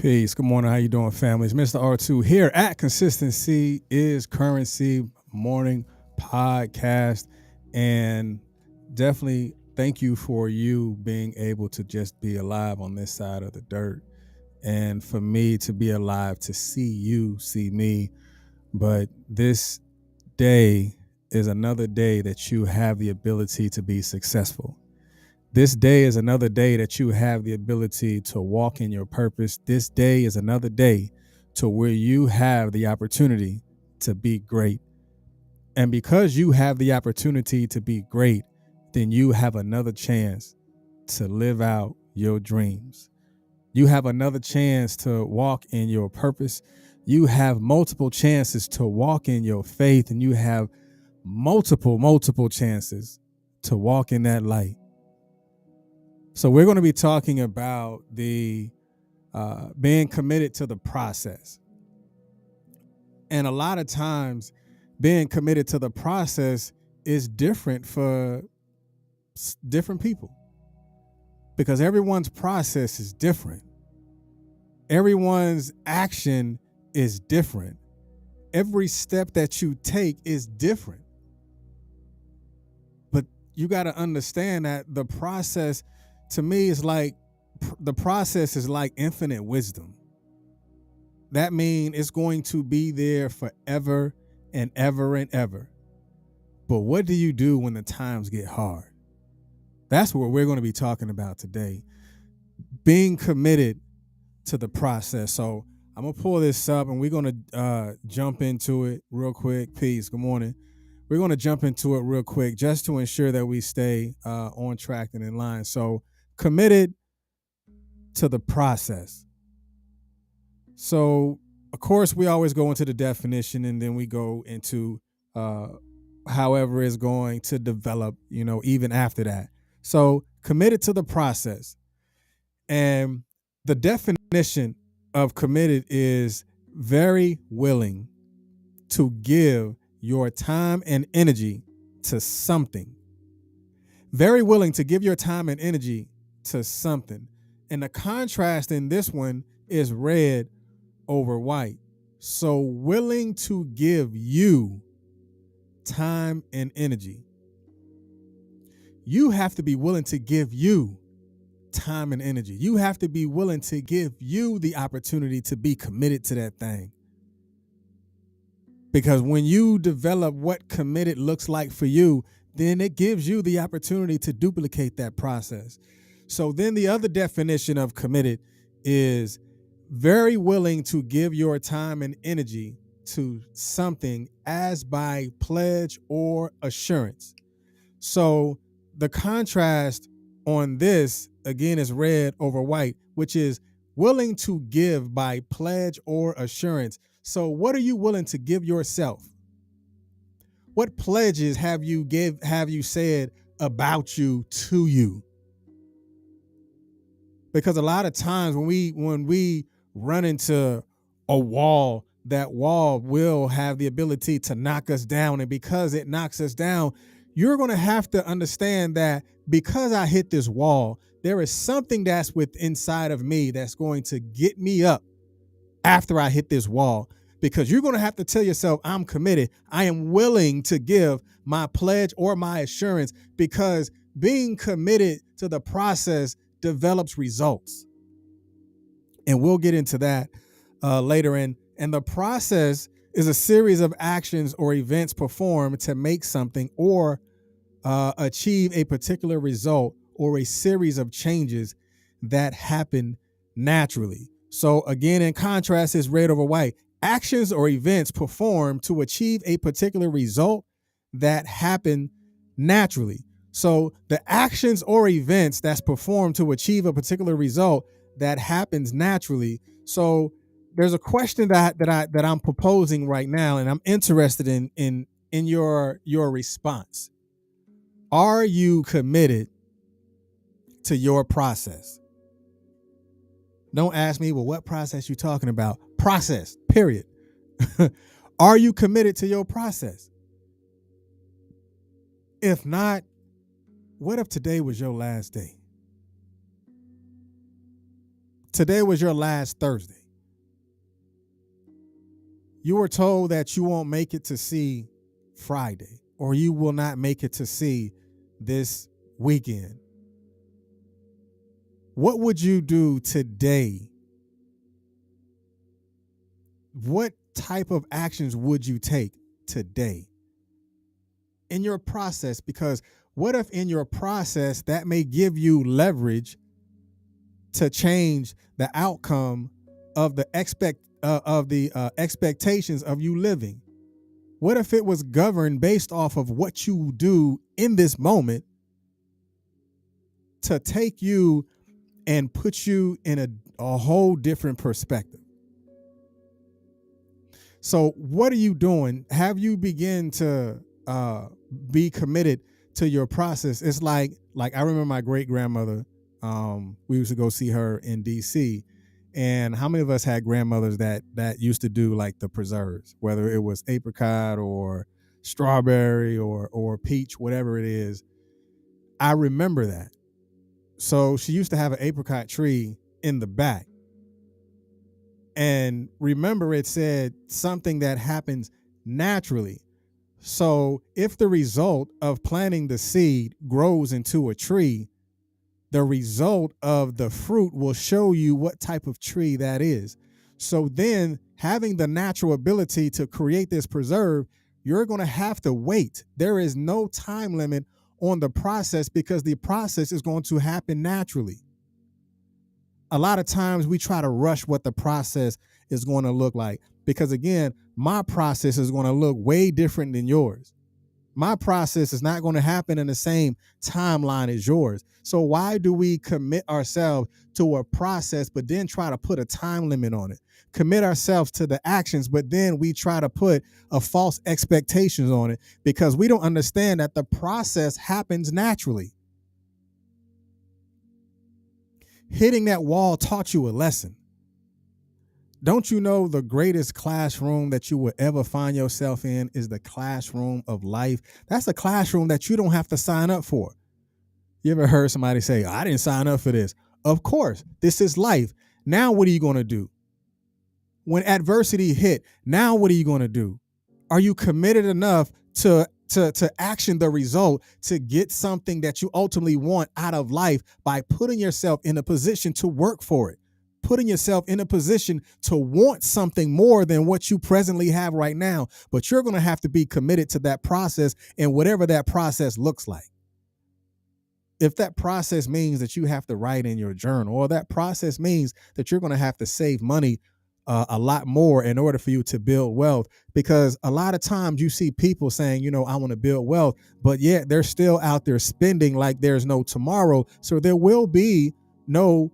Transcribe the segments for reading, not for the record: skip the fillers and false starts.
Peace. Good morning. How you doing, families? Mr. R2 here at Consistency is Currency Morning Podcast. And definitely thank you for you being able to just be alive on this side of the dirt. And for me to be alive, to see you, see me. But this day is another day that you have the ability to be successful. This day is another day that you have the ability to walk in your purpose. This day is another day to where you have the opportunity to be great. And because you have the opportunity to be great, then you have another chance to live out your dreams. You have another chance to walk in your purpose. You have multiple chances to walk in your faith, and you have multiple chances to walk in that light. So we're going to be talking about the being committed to the process. And a lot of times being committed to the process is different for different people because everyone's process is different. Everyone's action is different. Every step that you take is different. But you got to understand that the process, to me, is like the process is like infinite wisdom. That means it's going to be there forever and ever and ever. But what do you do when the times get hard? That's what we're going to be talking about today. Being committed to the process. So I'm going to pull this up and we're going to jump into it real quick. Peace. Good morning. We're going to jump into it real quick just to ensure that we stay on track and in line. So committed to the process. So, of course, we always go into the definition and then we go into however it's going to develop, even after that. So committed to the process. And the definition of committed is very willing to give your time and energy to something. Very willing to give your time and energy to something. And the contrast in this one is red over white. So willing to give you time and energy. You have to be willing to give you time and energy. You have to be willing to give you the opportunity to be committed to that thing. Because when you develop what committed looks like for you, then it gives you the opportunity to duplicate that process. So then the other definition of committed is very willing to give your time and energy to something as by pledge or assurance. So the contrast on this, again, is red over white, which is willing to give by pledge or assurance. So what are you willing to give yourself? What pledges have you said about you to you? Because a lot of times when we run into a wall, that wall will have the ability to knock us down. And because it knocks us down, you're going to have to understand that because I hit this wall, there is something that's inside of me that's going to get me up after I hit this wall. Because you're going to have to tell yourself, I'm committed. I am willing to give my pledge or my assurance, because being committed to the process develops results. And we'll get into that later. And the process is a series of actions or events performed to make something or achieve a particular result, or a series of changes that happen naturally. So again, in contrast, is red over white. Actions or events performed to achieve a particular result that happen naturally. So the actions or events that's performed to achieve a particular result that happens naturally. So there's a question that I'm proposing right now, and I'm interested in your response. Are you committed to your process? Don't ask me, well, what process you talking about? Process, period. Are you committed to your process? If not, what if today was your last day? Today was your last Thursday. You were told that you won't make it to see Friday, or you will not make it to see this weekend. What would you do today? What type of actions would you take today in your process? Because what if in your process that may give you leverage to change the outcome of the expectations of you living? What if it was governed based off of what you do in this moment to take you and put you in a whole different perspective? So what are you doing? Have you begin to be committed to your process? It's like I remember my great grandmother. We used to go see her in DC. And how many of us had grandmothers that used to do like the preserves, whether it was apricot or strawberry or peach, whatever it is? I remember that. So she used to have an apricot tree in the back. And remember, it said something that happens naturally. So if the result of planting the seed grows into a tree, the result of the fruit will show you what type of tree that is. So then, having the natural ability to create this preserve, you're going to have to wait. There is no time limit on the process because the process is going to happen naturally. A lot of times we try to rush what the process is going to look like because, again, my process is going to look way different than yours. My process is not going to happen in the same timeline as yours. So why do we commit ourselves to a process, but then try to put a time limit on it? Commit ourselves to the actions, but then we try to put a false expectations on it because we don't understand that the process happens naturally. Hitting that wall taught you a lesson. Don't you know the greatest classroom that you will ever find yourself in is the classroom of life? That's a classroom that you don't have to sign up for. You ever heard somebody say, I didn't sign up for this? Of course, this is life. Now what are you going to do? When adversity hit, now what are you going to do? Are you committed enough to action the result to get something that you ultimately want out of life by putting yourself in a position to work for it? Putting yourself in a position to want something more than what you presently have right now. But you're going to have to be committed to that process and whatever that process looks like. If that process means that you have to write in your journal, or that process means that you're going to have to save money a lot more in order for you to build wealth, because a lot of times you see people saying, I want to build wealth, but yet they're still out there spending like there's no tomorrow. So there will be no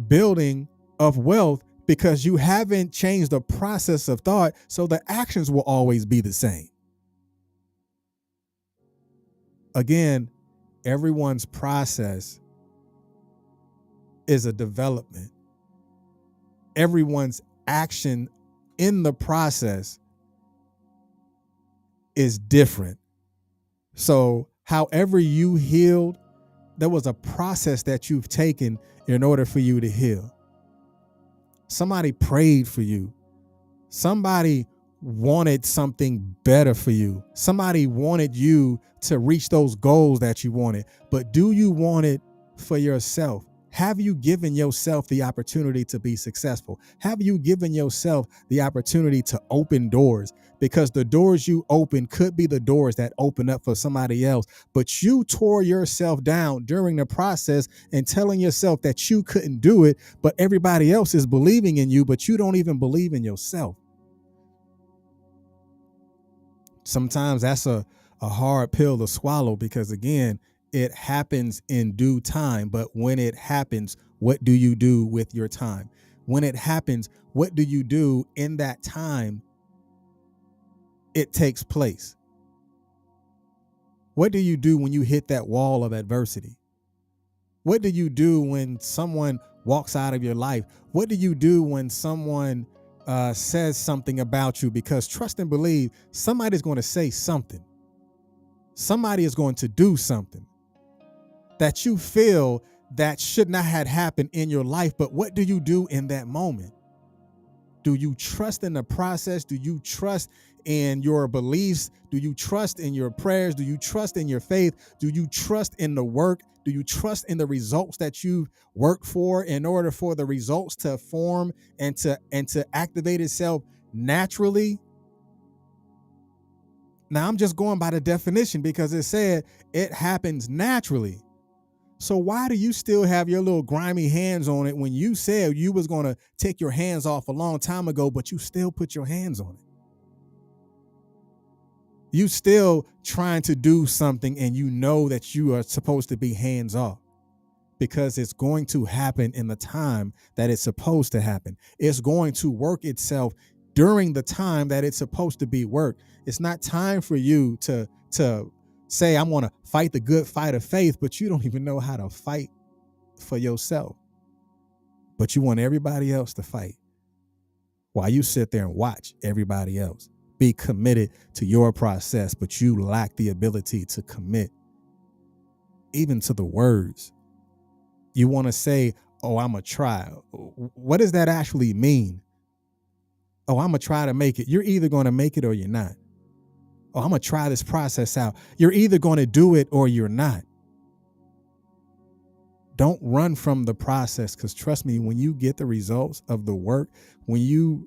building of wealth because you haven't changed the process of thought. So the actions will always be the same. Again, everyone's process is a development. Everyone's action in the process is different. So however you healed, there was a process that you've taken in order for you to heal. Somebody prayed for you. Somebody wanted something better for you. Somebody wanted you to reach those goals that you wanted. But do you want it for yourself? Have you given yourself the opportunity to be successful? Have you given yourself the opportunity to open doors? Because the doors you open could be the doors that open up for somebody else. But you tore yourself down during the process and telling yourself that you couldn't do it, but everybody else is believing in you, but you don't even believe in yourself. Sometimes that's a hard pill to swallow because, again, it happens in due time. But when it happens, what do you do with your time? When it happens, what do you do in that time it takes place? What do you do when you hit that wall of adversity? What do you do when someone walks out of your life? What do you do when someone says something about you? Because trust and believe, somebody's going to say something. Somebody is going to do something that you feel that should not have happened in your life. But what do you do in that moment? Do you trust in the process? Do you trust in your beliefs? Do you trust in your prayers? Do you trust in your faith? Do you trust in the work? Do you trust in the results that you work for in order for the results to form and to activate itself naturally? Now I'm just going by the definition because it said it happens naturally. So why do you still have your little grimy hands on it when you said you was going to take your hands off a long time ago, but you still put your hands on it? You still trying to do something and you know that you are supposed to be hands off because it's going to happen in the time that it's supposed to happen. It's going to work itself during the time that it's supposed to be worked. It's not time for you to say, I'm going to fight the good fight of faith, but you don't even know how to fight for yourself. But you want everybody else to fight while you sit there and watch everybody else be committed to your process, but you lack the ability to commit even to the words. You want to say, oh, I'm going to try. What does that actually mean? Oh, I'm going to try to make it. You're either going to make it or you're not. Oh, I'm going to try this process out. You're either going to do it or you're not. Don't run from the process, because trust me, when you get the results of the work, when you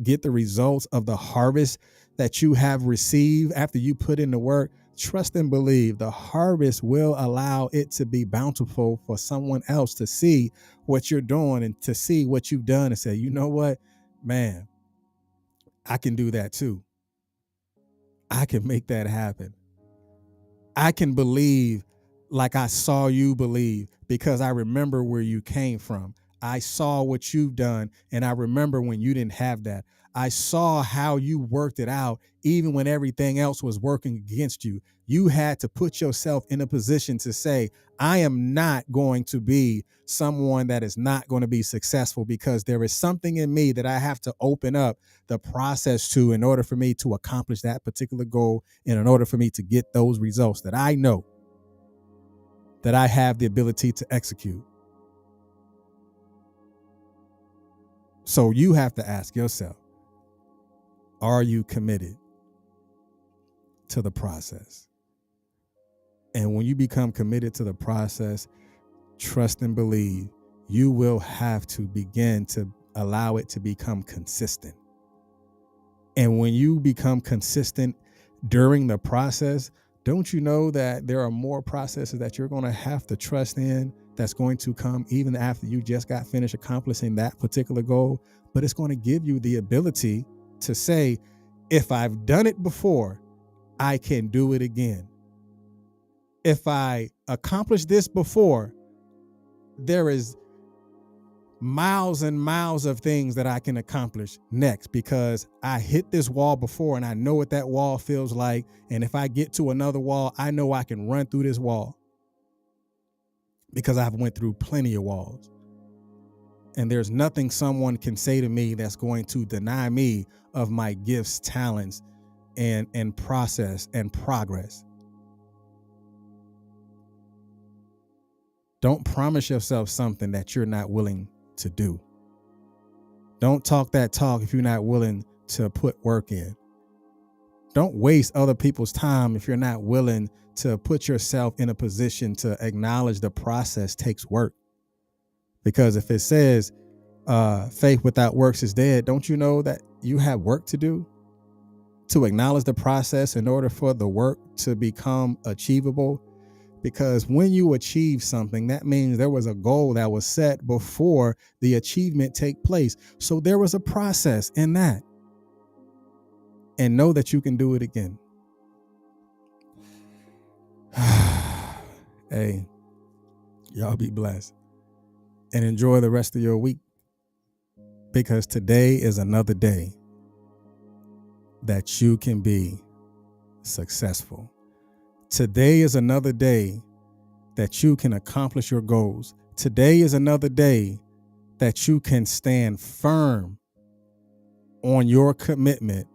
get the results of the harvest that you have received after you put in the work, trust and believe the harvest will allow it to be bountiful for someone else to see what you're doing and to see what you've done and say, you know what, man, I can do that too. I can make that happen. I can believe like I saw you believe because I remember where you came from. I saw what you've done, and I remember when you didn't have that. I saw how you worked it out even when everything else was working against you. You had to put yourself in a position to say, I am not going to be someone that is not going to be successful because there is something in me that I have to open up the process to in order for me to accomplish that particular goal and in order for me to get those results that I know that I have the ability to execute. So you have to ask yourself, are you committed to the process? And when you become committed to the process, trust and believe, you will have to begin to allow it to become consistent. And when you become consistent during the process, don't you know that there are more processes that you're going to have to trust in that's going to come even after you just got finished accomplishing that particular goal? But it's going to give you the ability to say, if I've done it before, I can do it again. If I accomplished this before, there is miles and miles of things that I can accomplish next because I hit this wall before and I know what that wall feels like. And if I get to another wall, I know I can run through this wall because I've went through plenty of walls. And there's nothing someone can say to me that's going to deny me of my gifts, talents, and process and progress. Don't promise yourself something that you're not willing to do. Don't talk that talk if you're not willing to put work in. Don't waste other people's time if you're not willing to put yourself in a position to acknowledge the process takes work. Because if it says faith without works is dead, don't you know that you have work to do to acknowledge the process in order for the work to become achievable? Because when you achieve something, that means there was a goal that was set before the achievement take place. So there was a process in that. And know that you can do it again. Hey, y'all be blessed and enjoy the rest of your week, because today is another day that you can be successful. Today is another day that you can accomplish your goals. Today is another day that you can stand firm on your commitment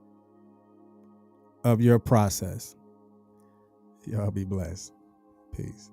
of your process. Y'all be blessed. Peace.